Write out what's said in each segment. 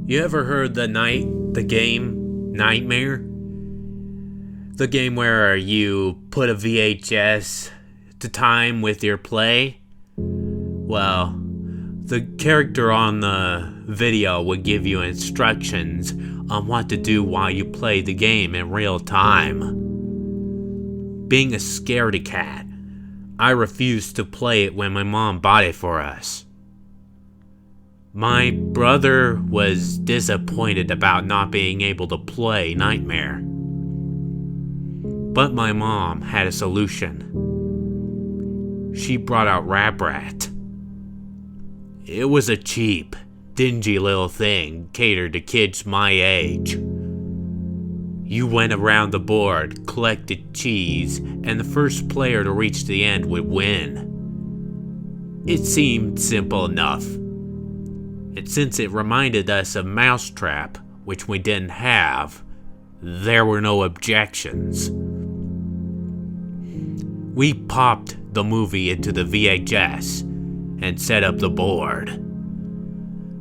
You ever heard the game Nightmare? The game where you put a VHS to time with your play? Well, the character on the video would give you instructions on what to do while you play the game in real time. Being a scaredy cat, I refused to play it when my mom bought it for us. My brother was disappointed about not being able to play Nightmare. But my mom had a solution. She brought out Rewritten. It was a cheap, dingy little thing catered to kids my age. You went around the board, collected cheese, and the first player to reach the end would win. It seemed simple enough. And since it reminded us of Mousetrap, which we didn't have, there were no objections. We popped the movie into the VHS and set up the board.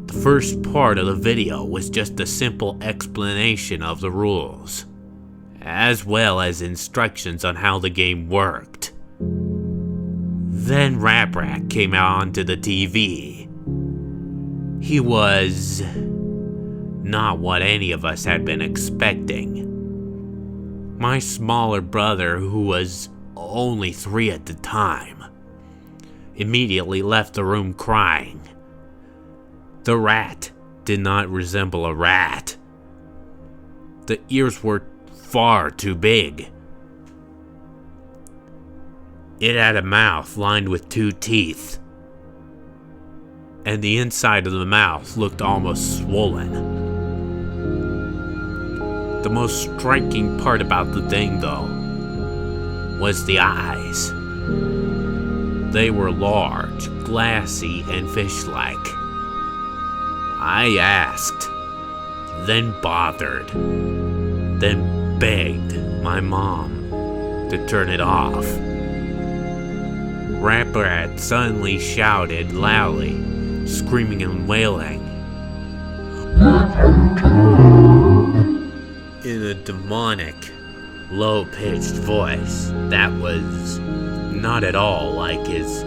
The first part of the video was just a simple explanation of the rules, as well as instructions on how the game worked. Then Rewritten came out onto the TV. He was not what any of us had been expecting. My smaller brother, who was only 3 at the time, immediately left the room crying. The rat did not resemble a rat. The ears were far too big. It had a mouth lined with 2 teeth, and the inside of the mouth looked almost swollen. The most striking part about the thing, though, was the eyes. They were large, glassy, and fish-like. I asked, then bothered, then begged my mom to turn it off. Rewritten suddenly shouted loudly, screaming and wailing, in a demonic, low-pitched voice that was not at all like his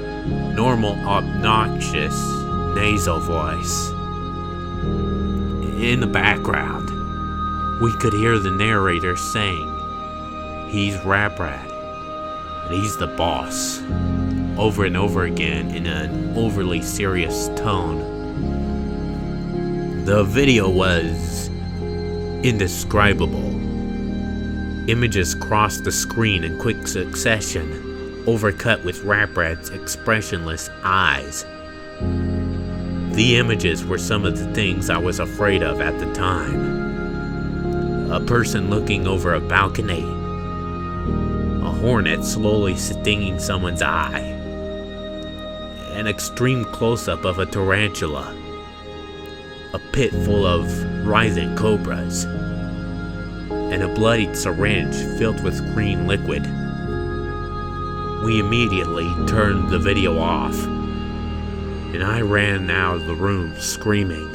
normal, obnoxious, nasal voice. In the background, we could hear the narrator saying, "He's Rewritten, and he's the boss," over and over again in an overly serious tone. The video was indescribable. Images crossed the screen in quick succession, overcut with Rewritten's expressionless eyes. The images were some of the things I was afraid of at the time. A person looking over a balcony, a hornet slowly stinging someone's eye, an extreme close-up of a tarantula, a pit full of writhing cobras, and a bloodied syringe filled with green liquid. We immediately turned the video off, and I ran out of the room screaming.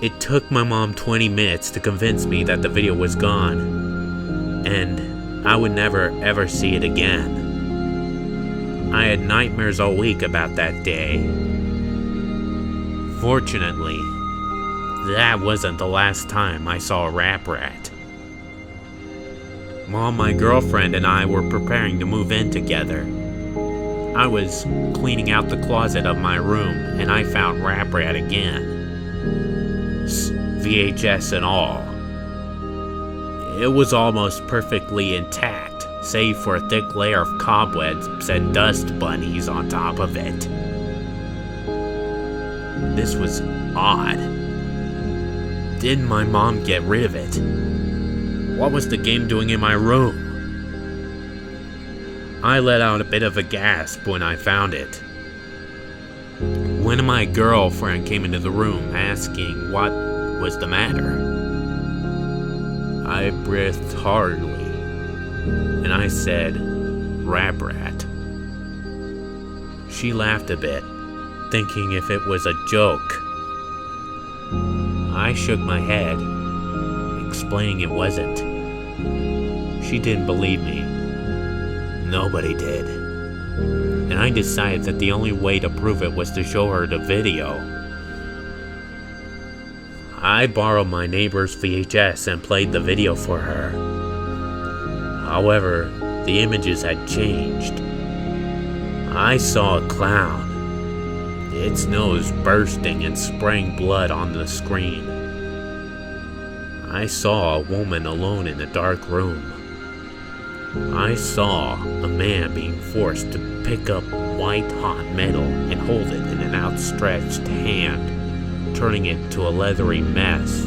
It took my mom 20 minutes to convince me that the video was gone, and I would never ever see it again. I had nightmares all week about that day. Fortunately, that wasn't the last time I saw a Rewritten. While my girlfriend and I were preparing to move in together, I was cleaning out the closet of my room and I found Rewritten again. VHS and all. It was almost perfectly intact, save for a thick layer of cobwebs and dust bunnies on top of it. This was odd. Didn't my mom get rid of it? What was the game doing in my room? I let out a bit of a gasp when I found it. When my girlfriend came into the room asking what was the matter, I breathed hardly, and I said, "Rewritten." She laughed a bit, thinking if it was a joke. I shook my head, explaining it wasn't. She didn't believe me. Nobody did. And I decided that the only way to prove it was to show her the video. I borrowed my neighbor's VHS and played the video for her. However, the images had changed. I saw a clown, its nose bursting and spraying blood on the screen. I saw a woman alone in a dark room. I saw a man being forced to pick up white-hot metal and hold it in an outstretched hand, turning it to a leathery mess.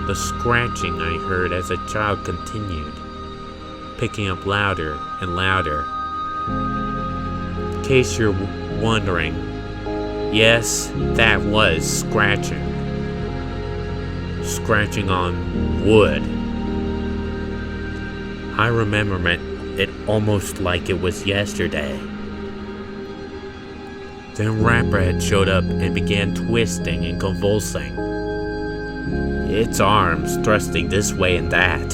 The scratching I heard as a child continued, picking up louder and louder. In case you're wondering, yes, that was scratching. Scratching on wood. I remember it almost like it was yesterday. Then Ratbread showed up and began twisting and convulsing, its arms thrusting this way and that.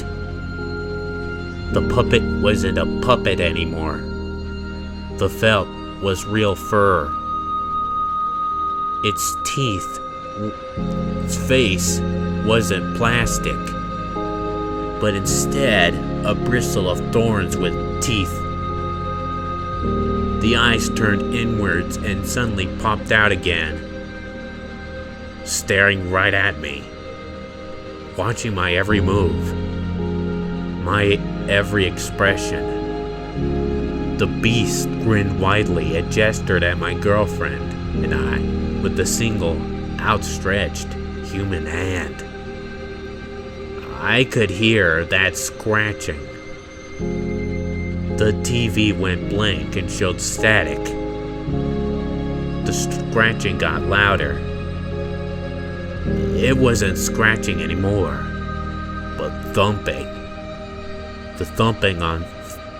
The puppet wasn't a puppet anymore. The felt was real fur. Its teeth, its face wasn't plastic, but instead a bristle of thorns with teeth. The eyes turned inwards and suddenly popped out again, staring right at me, watching my every move, my every expression. The beast grinned widely and gestured at my girlfriend and I with a single, outstretched human hand. I could hear that scratching. The TV went blank and showed static. The scratching got louder. It wasn't scratching anymore, but thumping. The thumping on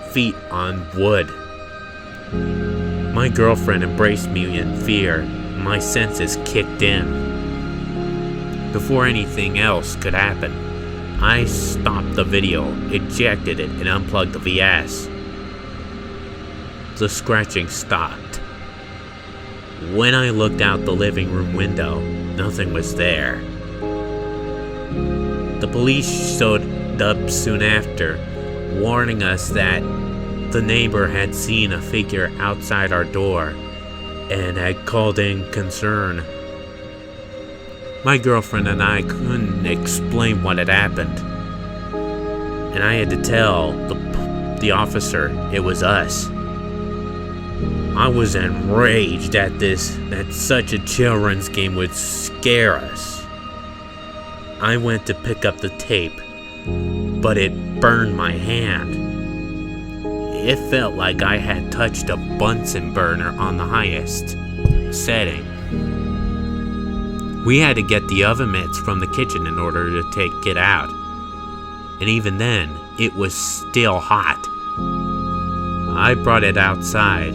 feet on wood. My girlfriend embraced me in fear. My senses kicked in. Before anything else could happen, I stopped the video, ejected it, and unplugged the VS. The scratching stopped. When I looked out the living room window, nothing was there. The police showed up soon after, warning us that the neighbor had seen a figure outside our door and had called in concern. My girlfriend and I couldn't explain what had happened, and I had to tell the officer it was us. I was enraged at that such a children's game would scare us. I went to pick up the tape, but it burned my hand. It felt like I had touched a Bunsen burner on the highest setting. We had to get the oven mitts from the kitchen in order to take it out. And even then, it was still hot. I brought it outside,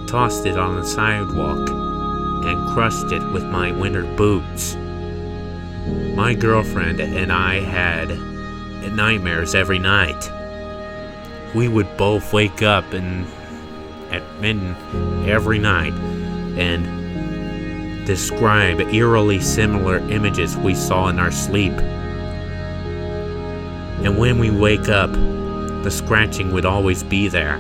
tossed it on the sidewalk, and crushed it with my winter boots. My girlfriend and I had nightmares every night. We would both wake up at midnight every night and describe eerily similar images we saw in our sleep. And when we wake up, the scratching would always be there.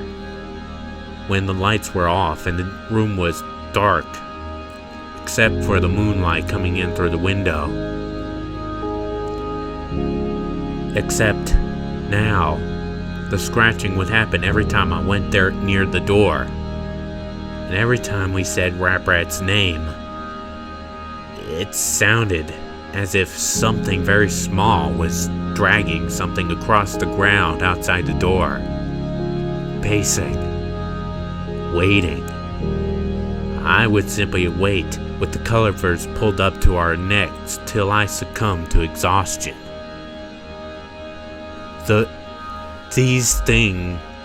When the lights were off and the room was dark, except for the moonlight coming in through the window. Except now, the scratching would happen every time I went there near the door. And every time we said Ratbrat's name, it sounded as if something very small was dragging something across the ground outside the door. Pacing. Waiting. I would simply wait with the covers pulled up to our necks till I succumbed to exhaustion.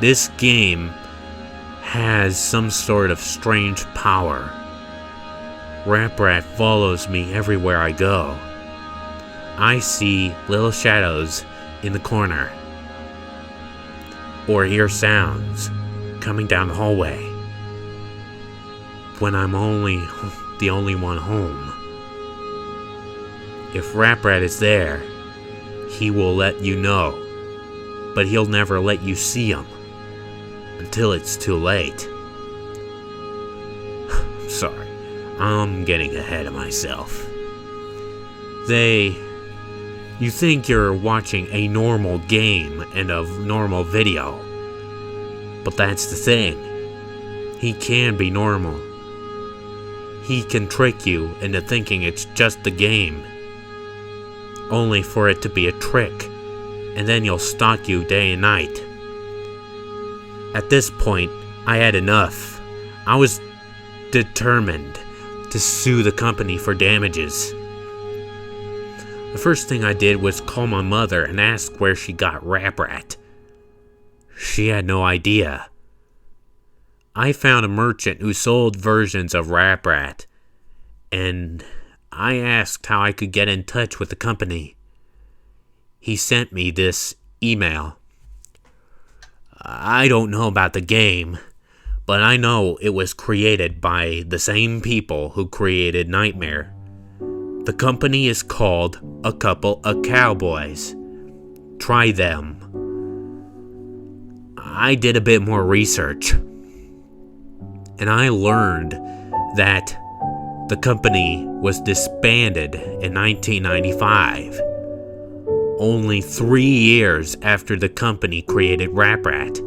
This game has some sort of strange power. Rap Rat follows me everywhere I go. I see little shadows in the corner, or hear sounds coming down the hallway when I'm the only one home. If Rap Rat is there, he will let you know, but he'll never let you see him until it's too late. Sorry, I'm getting ahead of myself. You think you're watching a normal game and a normal video, but that's the thing. He can be normal. He can trick you into thinking it's just a game, only for it to be a trick, and then he'll stalk you day and night. At this point, I had enough. I was determined to sue the company for damages. The first thing I did was call my mother and ask where she got Rap Rat. She had no idea. I found a merchant who sold versions of Rap Rat, and I asked how I could get in touch with the company. He sent me this email. I don't know about the game, but I know it was created by the same people who created Nightmare. The company is called A Couple of Cowboys. Try them. I did a bit more research, and I learned that the company was disbanded in 1995, only 3 years after the company created Rap Rat.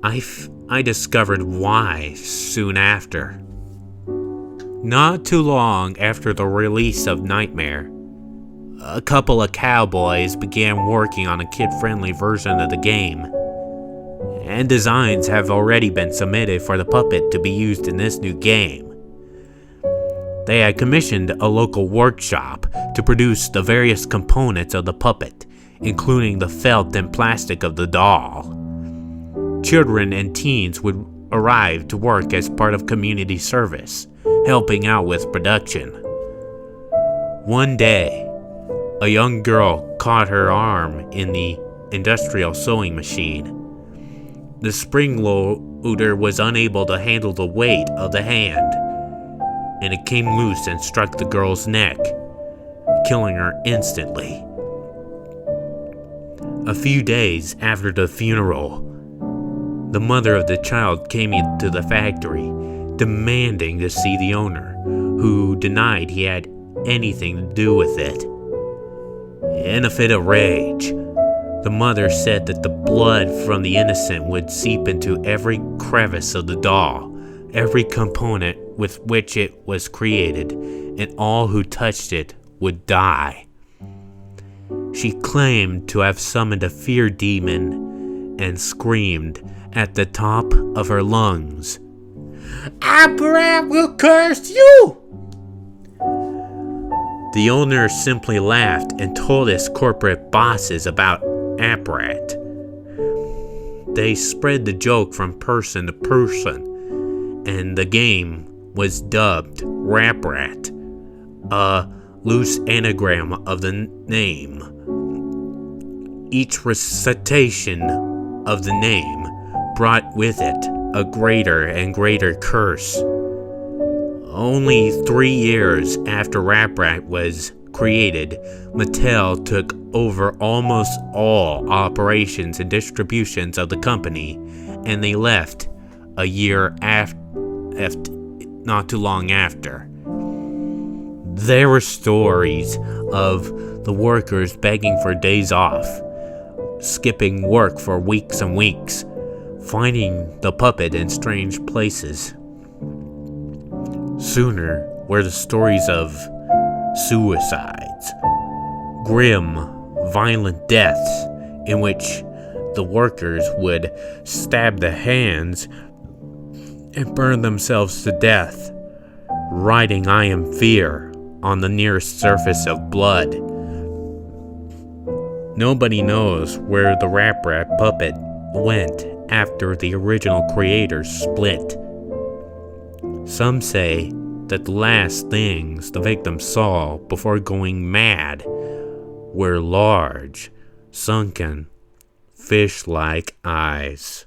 I discovered why soon after. Not too long after the release of Nightmare, A Couple of Cowboys began working on a kid-friendly version of the game, and designs have already been submitted for the puppet to be used in this new game. They had commissioned a local workshop to produce the various components of the puppet, including the felt and plastic of the doll. Children and teens would arrive to work as part of community service, helping out with production. One day, a young girl caught her arm in the industrial sewing machine. The spring loader was unable to handle the weight of the hand, and it came loose and struck the girl's neck, killing her instantly. A few days after the funeral, the mother of the child came into the factory, demanding to see the owner, who denied he had anything to do with it. In a fit of rage, the mother said that the blood from the innocent would seep into every crevice of the doll, every component with which it was created, and all who touched it would die. She claimed to have summoned a fear demon and screamed at the top of her lungs, "Apparat will curse you!" The owner simply laughed and told his corporate bosses about Apparat. They spread the joke from person to person, and the game was dubbed Rap Rat, a loose anagram of the name. Each recitation of the name brought with it a greater and greater curse. Only 3 years after Rap Rat was created, Mattel took over almost all operations and distributions of the company, and they left a year not too long after. There were stories of the workers begging for days off, skipping work for weeks and weeks, finding the puppet in strange places. Sooner were the stories of suicides, grim, violent deaths in which the workers would stab the hands and burn themselves to death, writing "I am fear" on the nearest surface of blood. Nobody knows where the Rap Rat puppet went after the original creators split. Some say that the last things the victim saw before going mad were large, sunken, fish-like eyes.